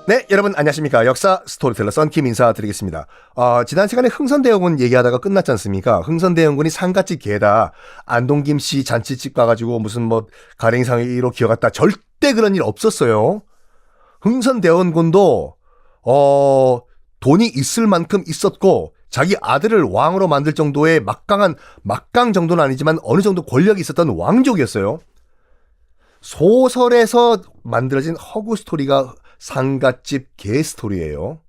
네, 여러분 안녕하십니까. 역사 스토리텔러 썬킴 인사드리겠습니다. 지난 시간에 흥선대원군 얘기하다가 끝났지 않습니까? 흥선대원군이 상갓집 개다, 안동김씨 잔치집 가가지고 무슨 뭐 가랭이상으로 기어갔다. 절대 그런 일 없었어요. 흥선대원군도 돈이 있을 만큼 있었고 자기 아들을 왕으로 만들 정도의 막강 정도는 아니지만 어느 정도 권력이 있었던 왕족이었어요. 소설에서 만들어진 허구 스토리가 상갓집 개 스토리예요.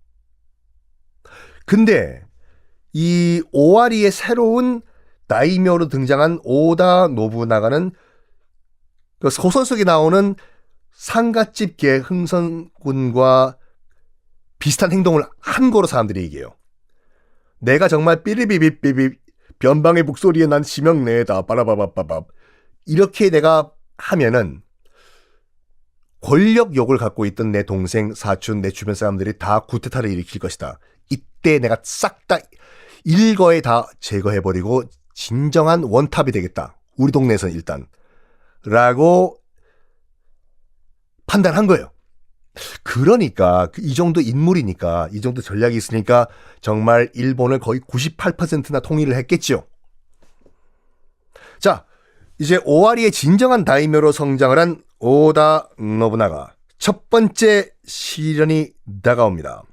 근데 이 오와리의 새로운 다이묘로 등장한 오다 노부나가는 그 소설 속에 나오는 상갓집 개 흥선군과 비슷한 행동을 한 거로 사람들이 얘기해요. 내가 정말 삐리비비비비 변방의 목소리에 난 심형래다 빠라바바바밥 이렇게 내가 하면은 권력욕을 갖고 있던 내 동생, 사촌, 내 주변 사람들이 다 구테타를 일으킬 것이다. 이때 내가 싹 다 일거에 다 제거해버리고 진정한 원탑이 되겠다. 우리 동네에서는 일단. 라고 판단한 거예요. 그러니까 이 정도 인물이니까 이 정도 전략이 있으니까 정말 일본을 거의 98%나 통일을 했겠죠. 자, 이제 오와리의 진정한 다이묘로 성장을 한 오다 노부나가 첫 번째 시련이 다가옵니다.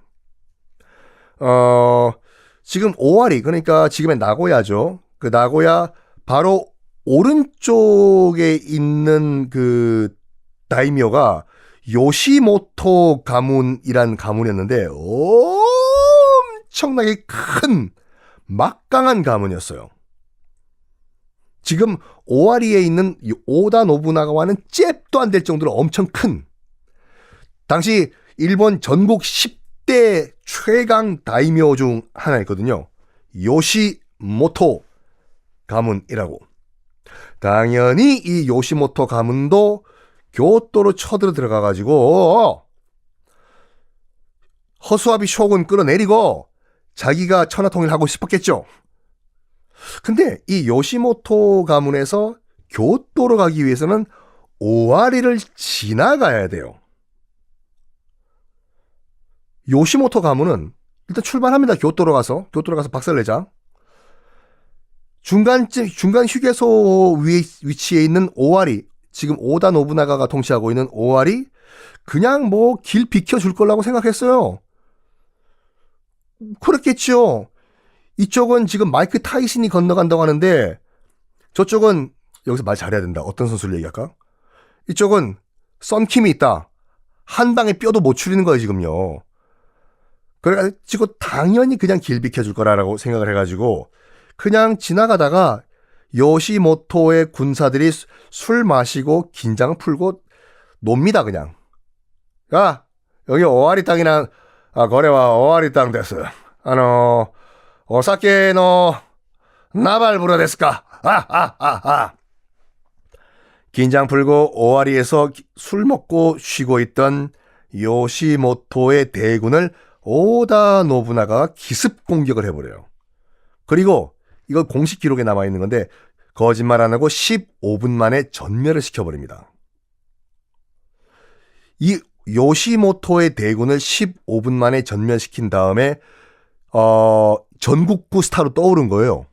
지금 오와리, 그러니까 지금의 나고야죠. 그 나고야 바로 오른쪽에 있는 그 다이묘가 요시모토 가문이란 가문이었는데 엄청나게 큰 막강한 가문이었어요. 지금 오와리에 있는 오다 노부나가와는 잽도 안 될 정도로 엄청 큰, 당시 일본 전국 10대 최강 다이묘 중 하나였거든요. 요시모토 가문이라고. 당연히 이 요시모토 가문도 교토로 쳐들어 들어가가지고 허수아비 쇼군 끌어내리고 자기가 천하통일하고 싶었겠죠. 근데 이 요시모토 가문에서 교토로 가기 위해서는 오와리를 지나가야 돼요. 요시모토 가문은 일단 출발합니다. 교토로 가서 박살내자. 중간 휴게소 위치에 있는 오와리, 지금 오다 노부나가가 통치하고 있는 오와리, 그냥 뭐 길 비켜줄 거라고 생각했어요. 그렇겠죠. 이쪽은 지금 마이크 타이슨이 건너간다고 하는데 저쪽은, 여기서 말 잘해야 된다. 어떤 선수를 얘기할까? 이쪽은 썬킴이 있다. 한 방에 뼈도 못 추리는 거예요 지금요. 그래가지고 당연히 그냥 길 비켜줄 거라고 생각을 해가지고 그냥 지나가다가 요시모토의 군사들이 술 마시고 긴장을 풀고 놉니다. 그냥. 야, 여기 오와리 땅이나 거래와 오와리 땅 됐어. 오사케노 나발부로 됐을까? 긴장 풀고 오와리에서 술 먹고 쉬고 있던 요시모토의 대군을 오다 노부나가가 기습 공격을 해버려요. 그리고 이거 공식 기록에 남아있는 건데 거짓말 안 하고 15분 만에 전멸을 시켜버립니다. 이 요시모토의 대군을 15분 만에 전멸시킨 다음에 전국구 스타로 떠오른 거예요.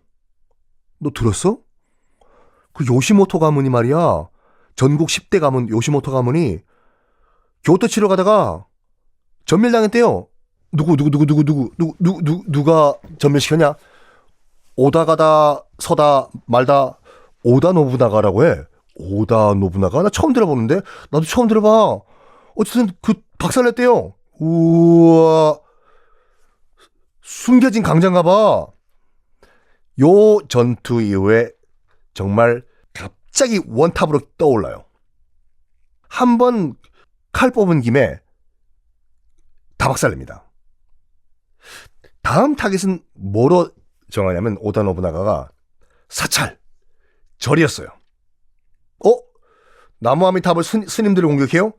너 들었어? 그 요시모토 가문이 말이야, 전국 10대 가문 요시모토 가문이 교토 치러 가다가 전멸당했대요. 누가 전멸시켰냐? 오다 가다 서다 말다 오다 노부나가라고 해. 오다 노부나가? 나 처음 들어보는데? 나도 처음 들어봐. 어쨌든 그 박살냈대요. 우와, 숨겨진 강자인가 봐. 요 전투 이후에 정말 갑자기 원탑으로 떠올라요. 한번 칼 뽑은 김에 다 박살냅니다. 다음 타겟은 뭐로 정하냐면 오다 노부나가가 사찰, 절이었어요. 나무아미탑을 스님들을 공격해요?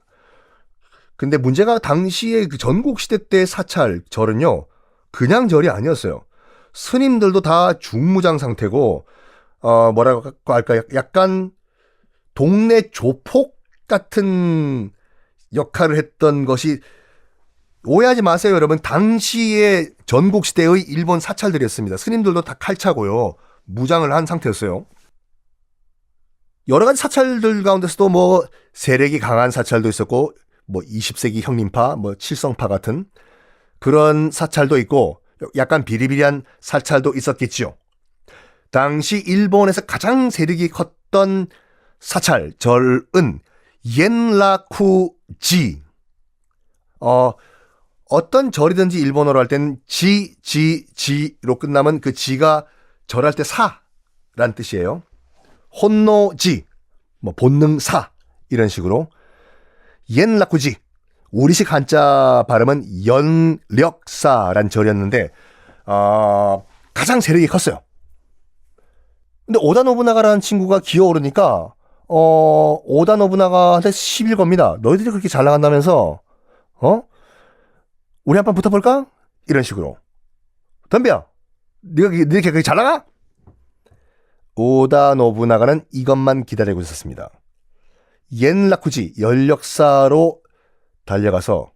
근데 문제가 당시에 그 전국시대 때 사찰, 절은요, 그냥 절이 아니었어요. 스님들도 다 중무장 상태고, 뭐라고 할까, 약간 동네 조폭 같은 역할을 했던 것이 오해하지 마세요, 여러분. 당시의 전국시대의 일본 사찰들이었습니다. 스님들도 다 칼차고요. 무장을 한 상태였어요. 여러 가지 사찰들 가운데서도 뭐 세력이 강한 사찰도 있었고 뭐 20세기 형님파, 뭐 칠성파 같은 그런 사찰도 있고 약간 비리비리한 사찰도 있었겠지요. 당시 일본에서 가장 세력이 컸던 사찰, 절은 옌라쿠지. 어떤 절이든지 일본어로 할 땐 지로 끝나면 그 지가 절할 때 사란 뜻이에요. 혼노지, 뭐 본능사 이런 식으로 옌라쿠지. 우리식 한자 발음은 연력사란 절이었는데 가장 세력이 컸어요. 근데 오다 노부나가라는 친구가 기어오르니까 오다 노부나가한테 시비를 겁니다. 너희들이 그렇게 잘 나간다면서 우리 한판 붙어볼까? 이런 식으로. 덤벼. 네가 그렇게 잘 나가? 오다 노부나가는 이것만 기다리고 있었습니다. 옌라쿠지 연력사로 달려가서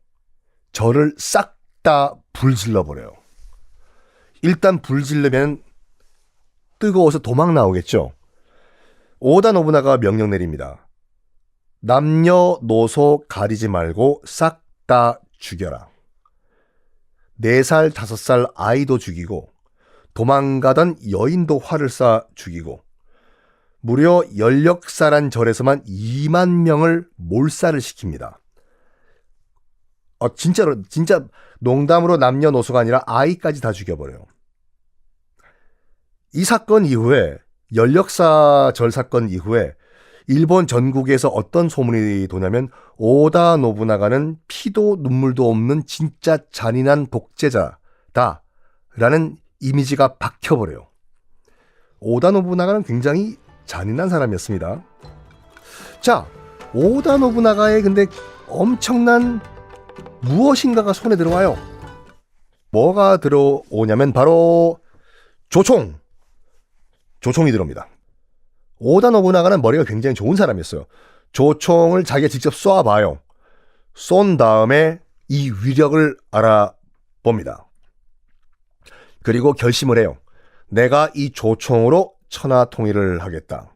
저를 싹 다 불질러 버려요. 일단 불질르면 뜨거워서 도망 나오겠죠. 오다 노부나가가 명령 내립니다. 남녀노소 가리지 말고 싹 다 죽여라. 4살, 5살 아이도 죽이고 도망가던 여인도 활을 쏴 죽이고 무려 연력사란 절에서만 2만 명을 몰살을 시킵니다. 진짜로 진짜 농담으로 남녀노소가 아니라 아이까지 다 죽여버려요. 이 사건 이후에 연력사 절 사건 이후에 일본 전국에서 어떤 소문이 도냐면 오다 노부나가는 피도 눈물도 없는 진짜 잔인한 독재자다 라는 이미지가 박혀버려요. 오다 노부나가는 굉장히 잔인한 사람이었습니다. 자, 오다 노부나가의 근데 엄청난 무엇인가가 손에 들어와요. 뭐가 들어오냐면 바로 조총이 들어옵니다. 오다 노부나가는 머리가 굉장히 좋은 사람이었어요. 조총을 자기가 직접 쏴봐요. 쏜 다음에 이 위력을 알아봅니다. 그리고 결심을 해요. 내가 이 조총으로 천하통일을 하겠다.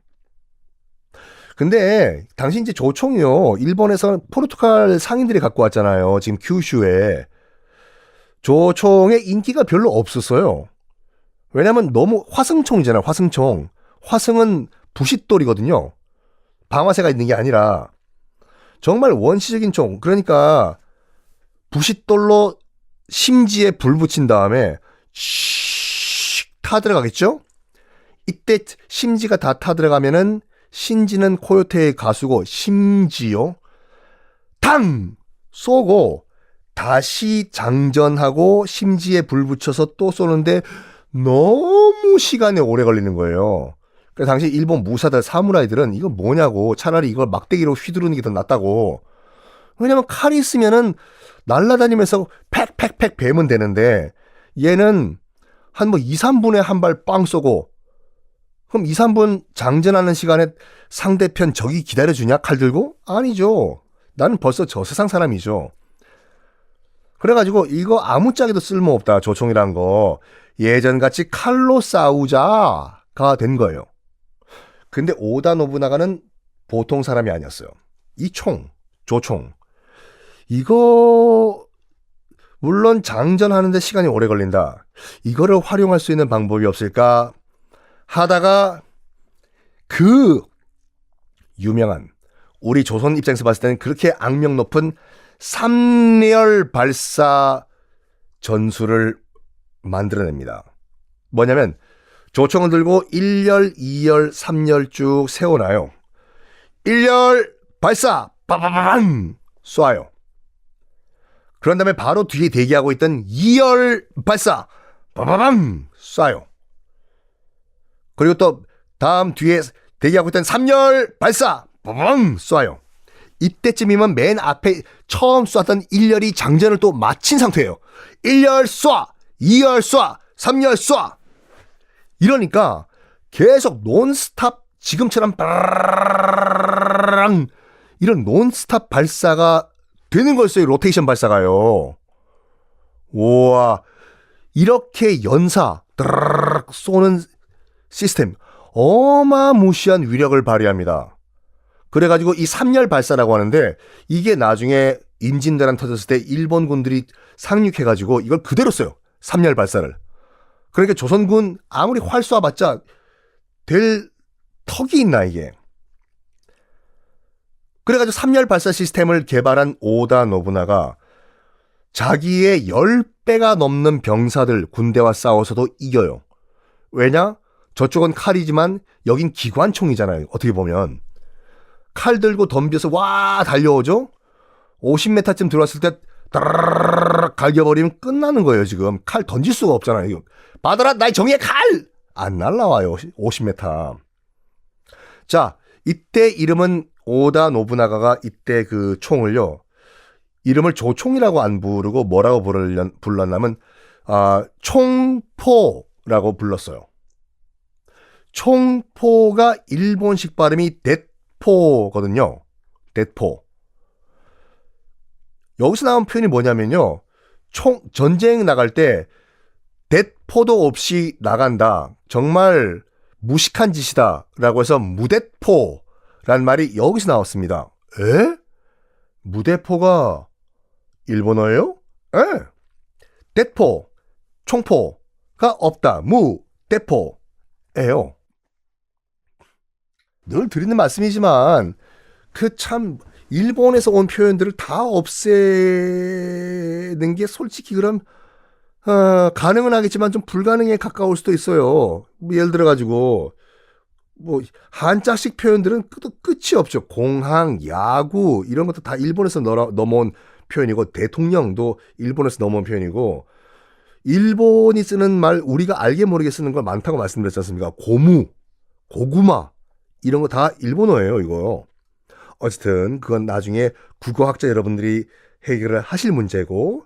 근데 당시 이제 조총이요. 일본에서는 포르투갈 상인들이 갖고 왔잖아요. 지금 큐슈에. 조총의 인기가 별로 없었어요. 왜냐면 너무 화승총이잖아요. 화승총. 화승은 부싯돌이거든요. 방아쇠가 있는 게 아니라 정말 원시적인 총. 그러니까 부싯돌로 심지에 불 붙인 다음에 슉 타들어가겠죠? 이때 심지가 다 타들어가면은 신지는 코요테의 가수고 심지요. 탕! 쏘고 다시 장전하고 심지에 불 붙여서 또 쏘는데 너무 시간이 오래 걸리는 거예요. 그 당시 일본 무사들 사무라이들은 이거 뭐냐고 차라리 이걸 막대기로 휘두르는 게 더 낫다고. 왜냐면 칼이 있으면은 날아다니면서 팩팩팩 베면 되는데 얘는 한 뭐 2, 3분에 한 발 빵 쏘고 그럼 2, 3분 장전하는 시간에 상대편 적이 기다려주냐 칼 들고? 아니죠. 나는 벌써 저 세상 사람이죠. 그래가지고 이거 아무짝에도 쓸모없다 조총이란 거. 예전같이 칼로 싸우자가 된 거예요. 근데 오다 노부나가는 보통 사람이 아니었어요. 이 총, 조총. 이거 물론 장전하는데 시간이 오래 걸린다. 이거를 활용할 수 있는 방법이 없을까 하다가 그 유명한 우리 조선 입장에서 봤을 때는 그렇게 악명 높은 3열 발사 전술을 만들어냅니다. 뭐냐면 조총을 들고 1열, 2열, 3열 쭉 세워놔요. 1열 발사! 빠바바밤! 쏴요. 그런 다음에 바로 뒤에 대기하고 있던 2열 발사! 빠바밤! 쏴요. 그리고 또 다음 뒤에 대기하고 있던 3열 발사! 빠바밤! 쏴요. 이때쯤이면 맨 앞에 처음 쐈던 1열이 장전을 또 마친 상태예요. 1열 쏴! 2열 쏴! 3열 쏴! 이러니까 계속 논스탑 지금처럼 빠르르르르르 이런 논스탑 발사가 되는 거였어요. 로테이션 발사가요. 우와, 이렇게 연사 드르륵 쏘는 시스템 어마무시한 위력을 발휘합니다. 그래가지고 이 3열 발사라고 하는데 이게 나중에 임진왜란 터졌을 때 일본군들이 상륙해가지고 이걸 그대로 써요. 3열 발사를. 그러니까 조선군 아무리 활 쏴봤자 될 턱이 있나 이게. 그래가지고 3열 발사 시스템을 개발한 오다 노부나가 자기의 10배가 넘는 병사들 군대와 싸워서도 이겨요. 왜냐? 저쪽은 칼이지만 여긴 기관총이잖아요. 어떻게 보면. 칼 들고 덤벼서 와 달려오죠? 50m쯤 들어왔을 때 따라라락 갈겨버리면 끝나는 거예요. 지금 칼 던질 수가 없잖아요. 받아라 나의 정의의 칼! 안 날라와요. 50m. 자, 이때 이름은 오다 노부나가가 이때 그 총을요. 이름을 조총이라고 안 부르고 뭐라고 불렀냐면 총포라고 불렀어요. 총포가 일본식 발음이 뎃포거든요. 뎃포. 여기서 나온 표현이 뭐냐면요. 전쟁 나갈 때 뎃포도 없이 나간다. 정말 무식한 짓이다. 라고 해서 무대포라는 말이 여기서 나왔습니다. 에? 무대포가 일본어예요? 에. 뎃포, 총포가 없다. 무대포예요. 늘 드리는 말씀이지만 그 참 일본에서 온 표현들을 다 없애는 게 솔직히 그럼 가능은 하겠지만 좀 불가능에 가까울 수도 있어요. 예를 들어 가지고 뭐 한자식 표현들은 끝이 없죠. 공항, 야구 이런 것도 다 일본에서 넘어온 표현이고 대통령도 일본에서 넘어온 표현이고 일본이 쓰는 말 우리가 알게 모르게 쓰는 걸 많다고 말씀드렸지 않습니까? 고무, 고구마 이런 거 다 일본어예요, 이거. 어쨌든 그건 나중에 국어학자 여러분들이 해결을 하실 문제고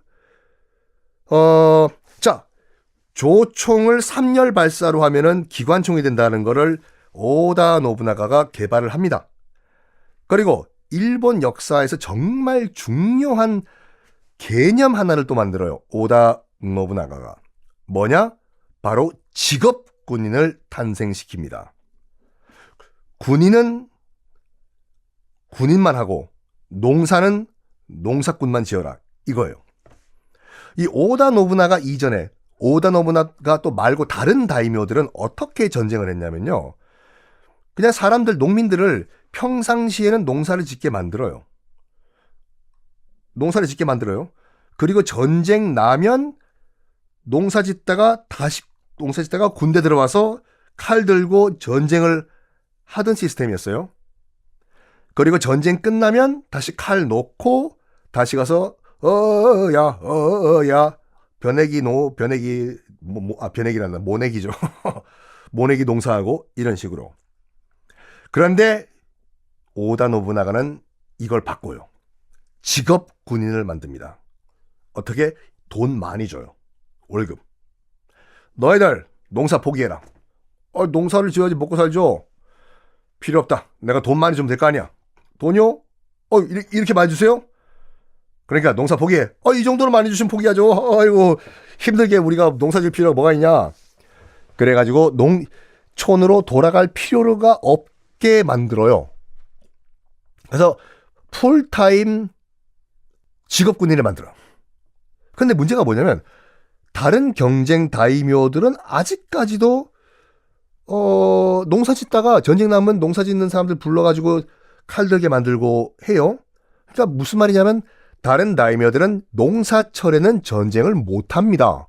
자, 조총을 3열 발사로 하면은 기관총이 된다는 거를 오다 노부나가가 개발을 합니다. 그리고 일본 역사에서 정말 중요한 개념 하나를 또 만들어요. 오다 노부나가가. 뭐냐? 바로 직업군인을 탄생시킵니다. 군인은 군인만 하고 농사는 농사꾼만 지어라. 이거예요. 이 오다 노부나가 이전에 오다 노부나가 또 말고 다른 다이묘들은 어떻게 전쟁을 했냐면요. 그냥 사람들 농민들을 평상시에는 농사를 짓게 만들어요. 농사를 짓게 만들어요. 그리고 전쟁 나면 농사 짓다가 군대 들어와서 칼 들고 전쟁을 하던 시스템이었어요. 그리고 전쟁 끝나면 다시 칼 놓고 다시 가서 변액이란다. 모내기죠. 모내기 농사하고 이런 식으로. 그런데 오다 노부나가는 이걸 바꿔요. 직업 군인을 만듭니다. 어떻게? 돈 많이 줘요. 월급. 너희들 농사 포기해라. 농사를 지어야지 먹고 살죠. 필요 없다. 내가 돈 많이 주면 될 거 아니야. 돈이요? 이렇게 많이 주세요? 그러니까 농사 포기해. 이 정도는 많이 주시면 포기하죠. 아이고 힘들게 우리가 농사 질 필요가 뭐가 있냐. 그래가지고 농촌으로 돌아갈 필요가 없게 만들어요. 그래서 풀타임 직업군인을 만들어요. 근데 문제가 뭐냐면 다른 경쟁 다이묘들은 아직까지도 농사 짓다가 전쟁 나면 농사 짓는 사람들 불러가지고 칼 들게 만들고 해요. 그러니까 무슨 말이냐면 다른 다이묘들은 농사철에는 전쟁을 못합니다.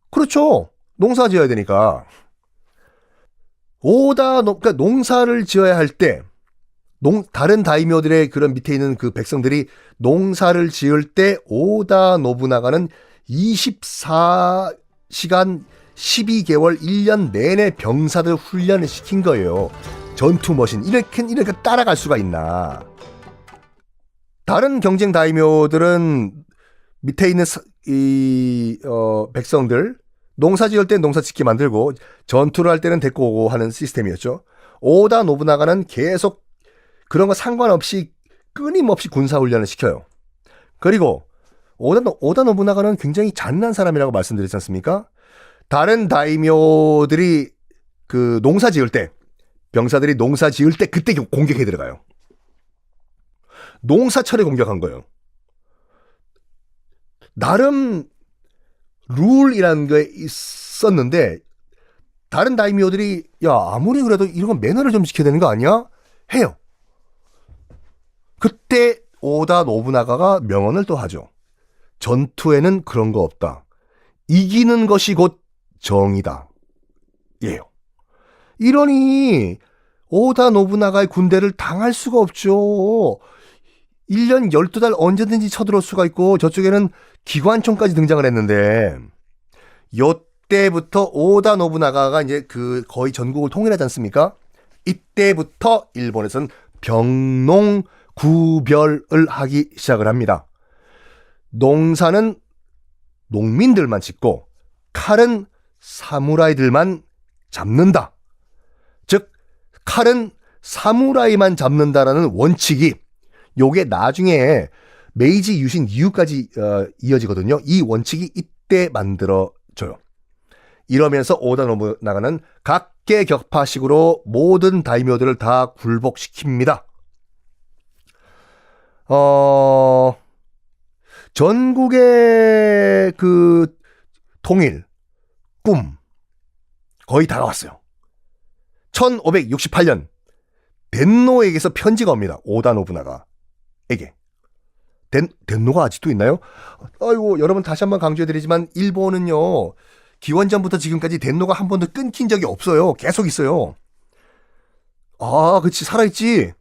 그렇죠. 농사 지어야 되니까. 그러니까 농사를 지어야 할 때 다른 다이묘들의 그런 밑에 있는 그 백성들이 농사를 지을 때 오다 노부나가는 24시간 12개월 1년 내내 병사들 훈련을 시킨 거예요. 전투 머신 이렇게 따라갈 수가 있나. 다른 경쟁 다이묘들은 밑에 있는 백성들 농사 지을 때 농사 짓게 만들고 전투를 할 때는 데리고 오고 하는 시스템이었죠. 오다 노부나가는 계속 그런 거 상관없이 끊임없이 군사 훈련을 시켜요. 그리고 오다 노부나가는 굉장히 잔인한 사람이라고 말씀드렸지 않습니까? 다른 다이묘들이 그 농사 지을 때, 병사들이 농사 지을 때 그때 공격해 들어가요. 농사철에 공격한 거예요. 나름 룰이라는 게 있었는데 다른 다이묘들이 야 아무리 그래도 이런 건 매너를 좀 지켜야 되는 거 아니야? 해요. 그때 오다 노부나가가 명언을 또 하죠. 전투에는 그런 거 없다. 이기는 것이 곧 정이다. 예요. 이러니 오다 노부나가의 군대를 당할 수가 없죠. 1년 12달 언제든지 쳐들어올 수가 있고 저쪽에는 기관총까지 등장을 했는데 요때부터 오다 노부나가가 이제 그 거의 전국을 통일하지 않습니까? 이때부터 일본에서는 병농 구별을 하기 시작을 합니다. 농사는 농민들만 짓고 칼은 사무라이들만 잡는다. 즉 칼은 사무라이만 잡는다라는 원칙이 요게 나중에 메이지 유신 이후까지 이어지거든요. 이 원칙이 이때 만들어져요. 이러면서 오다 노부나가는 각계격파식으로 모든 다이묘들을 다 굴복시킵니다. 전국의 그 통일, 꿈 거의 다가왔어요. 1568년 덴노에게서 편지가 옵니다. 오다 노부나가에게. 덴노가 아직도 있나요? 아이고 여러분 다시 한번 강조해드리지만 일본은요 기원전부터 지금까지 덴노가 한 번도 끊긴 적이 없어요. 계속 있어요. 아 그치 살아있지.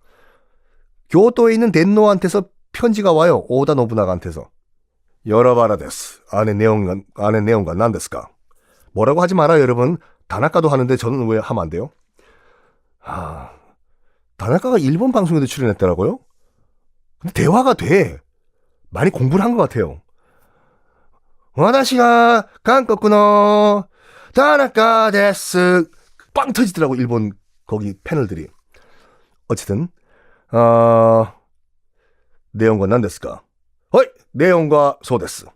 교토에 있는 덴노한테서 편지가 와요. 오다 노부나가한테서. 여러바라 데스. 안에 내용가 난데스까. 뭐라고 하지 말아요 여러분. 다나카도 하는데 저는 왜 하면 안 돼요? 다나카가 일본 방송에도 출연했더라고요. 근데 대화가 돼. 많이 공부를 한 것 같아요. 와다시가 한국의 다나카 데스. 빵 터지더라고 일본 거기 패널들이. 어쨌든 내용과 난데스까? 어이 내용과 소데스.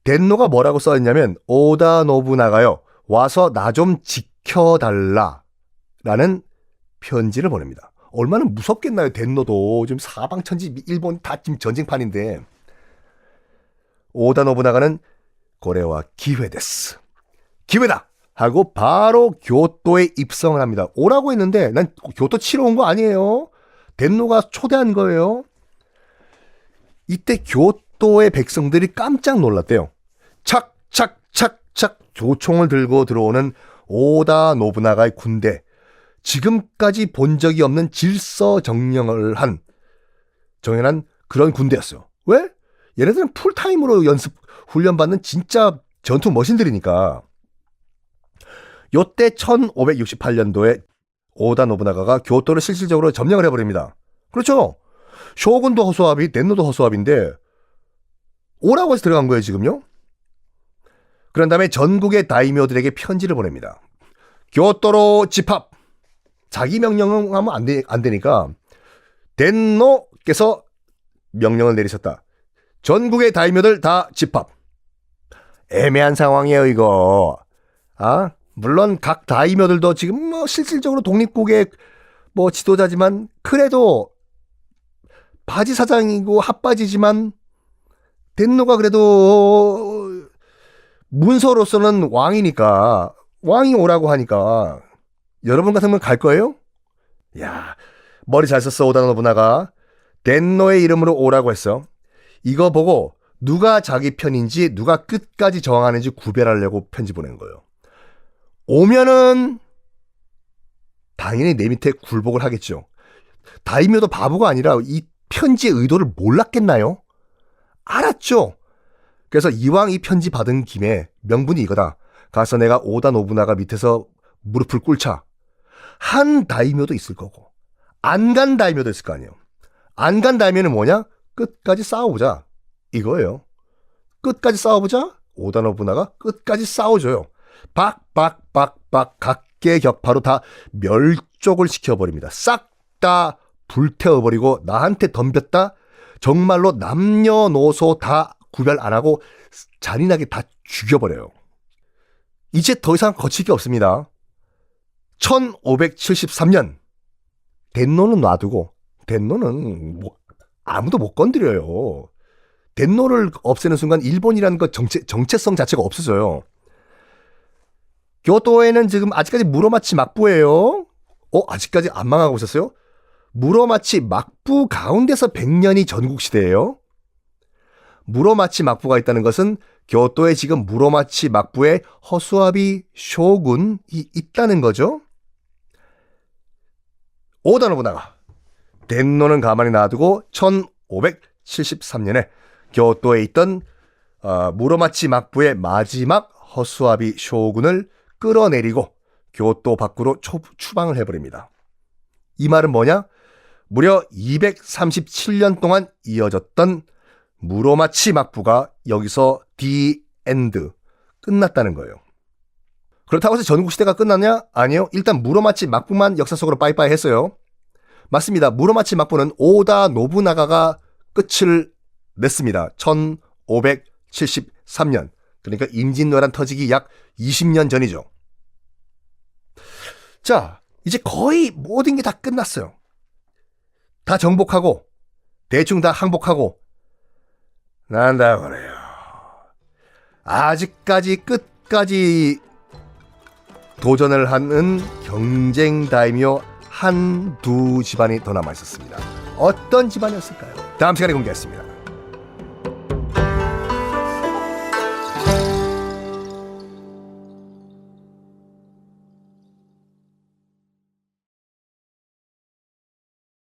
덴노가 뭐라고 써있냐면 오다 노부나가요 와서 나 좀 지켜달라 라는 편지를 보냅니다. 얼마나 무섭겠나요 덴노도. 지금 사방천지 일본 다 지금 전쟁판인데. 오다 노부나가는 고래와 기회데스. 기회다 하고 바로 교토에 입성을 합니다. 오라고 했는데 난 교토 치러 온 거 아니에요. 덴노가 초대한 거예요. 이때 교토의 백성들이 깜짝 놀랐대요. 착착착착 조총을 들고 들어오는 오다 노부나가의 군대. 지금까지 본 적이 없는 질서 정연한 그런 군대였어요. 왜? 얘네들은 풀타임으로 훈련받는 진짜 전투 머신들이니까. 요때 1568년도에 오다 노부나가가 교토를 실질적으로 점령을 해버립니다. 그렇죠? 쇼군도 허수아비, 덴노도 허수아비인데 오라고 해서 들어간 거예요 지금요. 그런 다음에 전국의 다이묘들에게 편지를 보냅니다. 교토로 집합. 자기 명령을 하면 안 되니까 덴노께서 명령을 내리셨다. 전국의 다이묘들 다 집합. 애매한 상황이에요 이거. 물론 각 다이묘들도 지금 뭐 실질적으로 독립국의 뭐 지도자지만 그래도 바지 사장이고 핫바지지만 덴노가 그래도 문서로서는 왕이니까 왕이 오라고 하니까 여러분 같으면 갈 거예요? 야 머리 잘 썼어 오다 노부나가. 덴노의 이름으로 오라고 했어. 이거 보고 누가 자기 편인지 누가 끝까지 저항하는지 구별하려고 편지 보낸 거예요. 오면은 당연히 내 밑에 굴복을 하겠죠. 다이묘도 바보가 아니라 이 편지의 의도를 몰랐겠나요? 알았죠. 그래서 이왕 이 편지 받은 김에 명분이 이거다. 가서 내가 오다 노부나가 밑에서 무릎을 꿇자. 한 다이묘도 있을 거고 안 간 다이묘도 있을 거 아니에요. 안 간 다이묘는 뭐냐? 끝까지 싸워보자 이거예요. 끝까지 싸워보자. 오다 노부나가 끝까지 싸워줘요. 박박박박 각계격파로 다 멸족을 시켜버립니다. 싹 다 불태워버리고 나한테 덤볐다? 정말로 남녀노소 다 구별 안 하고 잔인하게 다 죽여버려요. 이제 더 이상 거칠 게 없습니다. 1573년 덴노는 놔두고, 덴노는 뭐 아무도 못 건드려요. 덴노를 없애는 순간 일본이라는 것 정체성 자체가 없어져요. 교토에는 지금 아직까지 무로마치 막부예요. 아직까지 안 망하고 있었어요? 무로마치 막부 가운데서 100년이 전국시대예요. 무로마치 막부가 있다는 것은 교토에 지금 무로마치 막부에 허수아비 쇼군이 있다는 거죠. 오다 노부나가 덴노는 가만히 놔두고 1573년에 교토에 있던 무로마치 막부의 마지막 허수아비 쇼군을 끌어내리고 교토 밖으로 추방을 해버립니다. 이 말은 뭐냐? 무려 237년 동안 이어졌던 무로마치 막부가 여기서 디 엔드 끝났다는 거예요. 그렇다고 해서 전국시대가 끝났냐? 아니요. 일단 무로마치 막부만 역사 속으로 빠이빠이 했어요. 맞습니다. 무로마치 막부는 오다 노부나가가 끝을 냈습니다. 1573년. 그러니까 임진왜란 터지기 약 20년 전이죠. 자, 이제 거의 모든 게 다 끝났어요. 다 정복하고 대충 다 항복하고 난다 그래요. 아직까지 끝까지 도전을 하는 경쟁 다이묘 한두 집안이 더 남아 있었습니다. 어떤 집안이었을까요? 다음 시간에 공개하겠습니다.